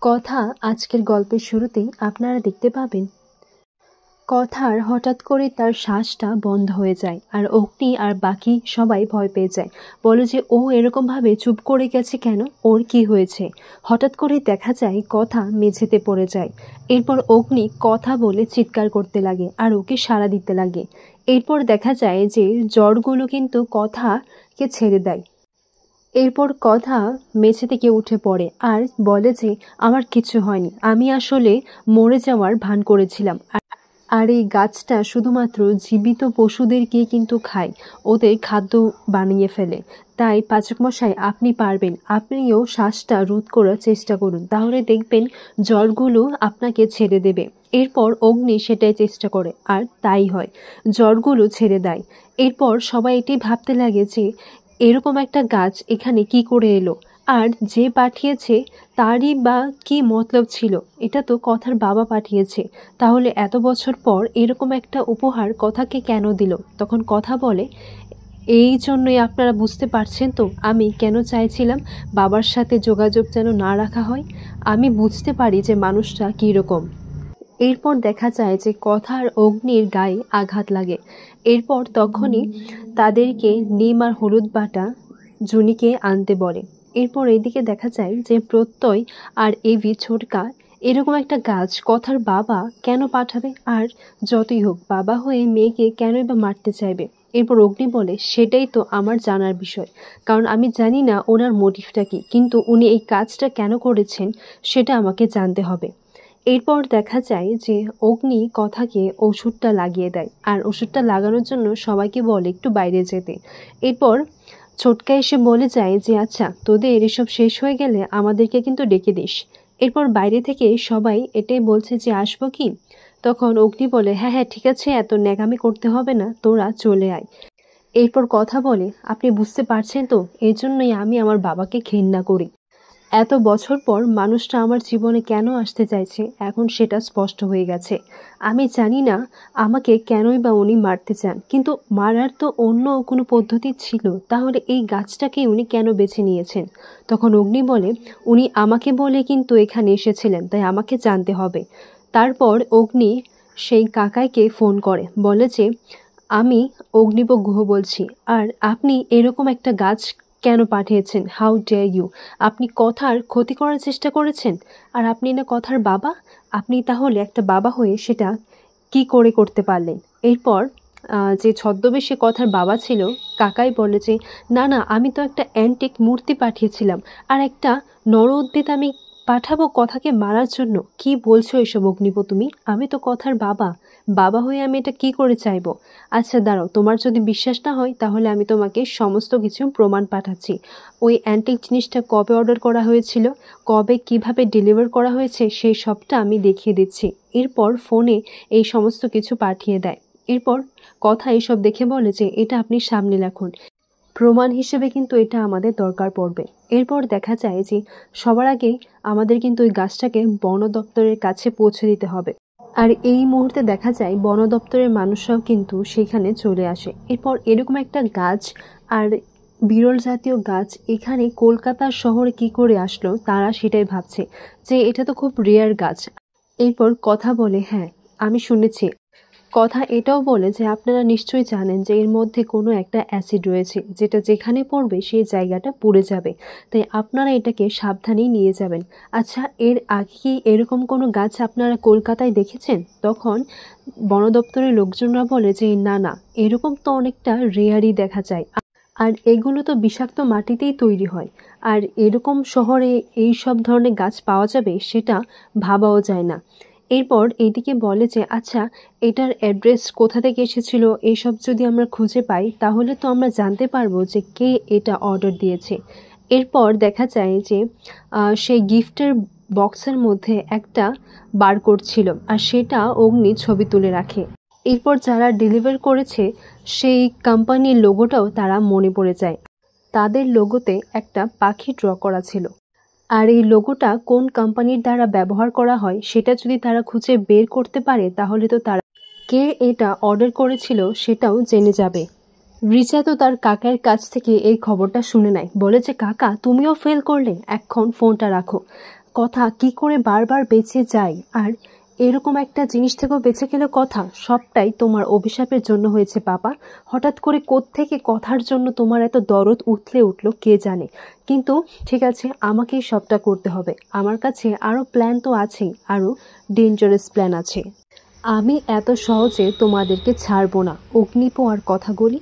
কথা আজকের গল্পের শুরুতেই আপনারা দেখতে পাবেন কথার হঠাৎ করে তার শ্বাসটা বন্ধ হয়ে যায় আর অগ্নি আর বাকি সবাই ভয় পেয়ে যায়। বলে যে ও এরকমভাবে চুপ করে গেছে কেন, ওর কি হয়েছে। হঠাৎ করে দেখা যায় কথা মেঝেতে পড়ে যায়। এরপর অগ্নি কথা বলে চিৎকার করতে লাগে আর ওকে সাড়া দিতে লাগে। এরপর দেখা যায় যে জ্বরগুলো কিন্তু কথাকে ছেড়ে দেয়। এরপর কথা মেঝে থেকে উঠে পড়ে আর বলে যে আমার কিছু হয়নি, আমি আসলে মরে যাওয়ার ভান করেছিলাম। আর এই গাছটা শুধুমাত্র জীবিত পশুদেরকে কিন্তু খায়, ওদের খাদ্য বানিয়ে ফেলে। তাই পাচক মশাই, আপনি পারবেন, আপনিও শ্বাসটা রোধ করার চেষ্টা করুন, তাহলে দেখবেন জ্বরগুলো আপনাকে ছেড়ে দেবে। এরপর অগ্নি সেটাই চেষ্টা করে আর তাই হয়, জ্বরগুলো ছেড়ে দেয়। এরপর সবাই এটি ভাবতে লাগে যে এরকম একটা গাছ এখানে কি করে এলো, আর যে পাঠিয়েছে তারই বা কি মতলব ছিল। এটা তো কথার বাবা পাঠিয়েছে, তাহলে এত বছর পর এরকম একটা উপহার কথাকে কেন দিল। তখন কথা বলে, এই জন্যই আপনারা বুঝতে পারছেন তো আমি কেন চাইছিলাম বাবার সাথে যোগাযোগ যেন না রাখা হয়। আমি বুঝতে পারি যে মানুষটা কীরকম। এরপর দেখা যায় যে কথা আর অগ্নির গায়ে আঘাত লাগে। এরপর তখনই তাদেরকে নিম আর হলুদ বাটা জুনিকে আনতে বলে। এরপর এইদিকে দেখা যায় যে প্রত্যয় আর এভি ছোটকা এরকম একটা গাছ কথার বাবা কেন পাঠাবে, আর যতই হোক বাবা হয়ে মেয়েকে কেনই বা মারতে চাইবে। এরপর অগ্নি বলে, সেটাই তো আমার জানার বিষয়, কারণ আমি জানি না ওনার মোটিভটা কী, কিন্তু উনি এই কাজটা কেন করেছেন সেটা আমাকে জানতে হবে। এরপর দেখা যায় যে অগ্নি কথাকে ওষুধটা লাগিয়ে দেয় আর ওষুধটা লাগানোর জন্য সবাইকে বলে একটু বাইরে যেতে। এরপর ছোটকা এসে বলে যায় যে আচ্ছা, তোদের এসব শেষ হয়ে গেলে আমাদেরকে কিন্তু ডেকে দিস। এরপর বাইরে থেকে সবাই এটাই বলছে যে আসবো কি। তখন অগ্নি বলে, হ্যাঁ হ্যাঁ ঠিক আছে, এত ন্যাকামি করতে হবে না, তোরা চলে আয়। এরপর কথা বলে, আপনি বুঝতে পারছেন তো, এই জন্যই আমি আমার বাবাকে ঘৃণা করি। এত বছর পর মানুষটা আমার জীবনে কেন আসতে চাইছে এখন সেটা স্পষ্ট হয়ে গেছে। আমি জানি না আমাকে কেনই বা উনি মারতে চান, কিন্তু মারার তো অন্য কোনো পদ্ধতি ছিল, তাহলে এই গাছটাকে উনি কেন বেছে নিয়েছেন। তখন অগ্নি বলে, উনি আমাকে বলে কিন্তু এখানে এসেছিলেন, তাই আমাকে জানতে হবে। তারপর অগ্নি সেই কাকাইকে ফোন করে, বলে যে আমি অগ্নিব গুহ বলছি, আর আপনি এরকম একটা গাছ কেন পাঠিয়েছেন, হাউ ডেয়ার ইউ। আপনি কথার ক্ষতি করার চেষ্টা করেছেন, আর আপনি না কথার বাবা, আপনি তাহলে একটা বাবা হয়ে সেটা কি করে করতে পারলেন। এরপর যে ছদ্মবেশে কথার বাবা ছিল কাকাই বলে যে না না, আমি তো একটা অ্যান্টিক মূর্তি পাঠিয়েছিলাম, আর একটা নর উদ্ভিদ আমি পাঠাবো কথাকে মারার জন্য। কি বলছো এসব অগ্নিব তুমি, আমি তো কথার বাবা, বাবা হয়ে আমি এটা কি করে চাইবো। আচ্ছা দাঁড়াও, তোমার যদি বিশ্বাস না হয় তাহলে আমি তোমাকে সমস্ত কিছু প্রমাণ পাঠাচ্ছি। ওই অ্যান্টিক জিনিসটা কবে অর্ডার করা হয়েছিল, কবে কিভাবে ডেলিভার করা হয়েছে, সেই সবটা আমি দেখিয়ে দিচ্ছি। এরপর ফোনে এই সমস্ত কিছু পাঠিয়ে দেয়। এরপর কথা এইসব দেখে বলে যে এটা আপনি সামনে রাখুন, প্রমাণ হিসেবে কিন্তু এটা আমাদের দরকার পড়বে। এরপর দেখা যায় যে সবার আগে আমাদের কিন্তু ওই গাছটাকে বন দপ্তরের কাছে পৌঁছে দিতে হবে। আর এই মুহূর্তে দেখা যায় বন দপ্তরের মানুষরাও কিন্তু সেখানে চলে আসে। এরপর এরকম একটা গাছ আর বিরল জাতীয় গাছ এখানে কলকাতা শহরে কি করে আসলো তারা সেটাই ভাবছে যে এটা তো খুব রেয়ার গাছ। এরপর কথা বলে, হ্যাঁ আমি শুনেছি। কথা এটাও বলে যে আপনারা নিশ্চয়ই জানেন যে এর মধ্যে কোনো একটা অ্যাসিড রয়েছে, যেটা যেখানে পড়বে সেই জায়গাটা পুড়ে যাবে, তাই আপনারা এটাকে সাবধানেই নিয়ে যাবেন। আচ্ছা, এর আগে কি এরকম কোনো গাছ আপনারা কলকাতায় দেখেছেন। তখন বন দপ্তরের লোকজনরা বলে যে না না, এরকম তো অনেকটা রেয়ারই দেখা যায়, আর এগুলো তো বিষাক্ত মাটিতেই তৈরি হয়, আর এরকম শহরে এই সব ধরনের গাছ পাওয়া যাবে সেটা ভাবাও যায় না। এরপর এইদিকে বলে যে আচ্ছা, এটার অ্যাড্রেস কোথা থেকে এসেছিল এইসব যদি আমরা খুঁজে পাই তাহলে তো আমরা জানতে পারবো যে কে এটা অর্ডার দিয়েছে। এরপর দেখা যায় যে সেই গিফটের বক্সের মধ্যে একটা বারকোড ছিল, আর সেটা অগ্নি ছবি তুলে রাখে। এরপর যারা ডেলিভার করেছে সেই কোম্পানির লোগোটাও তারা মনে পড়ে যায়। তাদের লোগোতে একটা পাখি ড্র করা ছিল, আর এই লোগোটা কোন কোম্পানির দ্বারা ব্যবহার করা হয় সেটা যদি তারা খুঁজে বের করতে পারে তাহলে তো তারা কে এটা অর্ডার করেছিল সেটাও জেনে যাবে। রিচা তো তার কাকার কাছ থেকে এই খবরটা শুনে নেয়, বলে যে কাকা তুমিও ফেল করলে, এখন ফোনটা রাখো। কথা কি করে বারবার বেঁচে যায়, আর এরকম একটা জিনিস থেকেও বেঁচে গেল কথা। সবটাই তোমার অভিশাপের জন্য হয়েছে বাবা। হঠাৎ করে কোত্থেকে কথার জন্য তোমার এত দরদ উথলে উঠলো কে জানে। কিন্তু ঠিক আছে, আমাকেই সবটা করতে হবে। আমার কাছে আরও প্ল্যান তো আছেই, আরও ডেঞ্জারাস প্ল্যান আছে। আমি এত সহজে তোমাদেরকে ছাড়বো না। অগ্নিপো আর কথাগুলি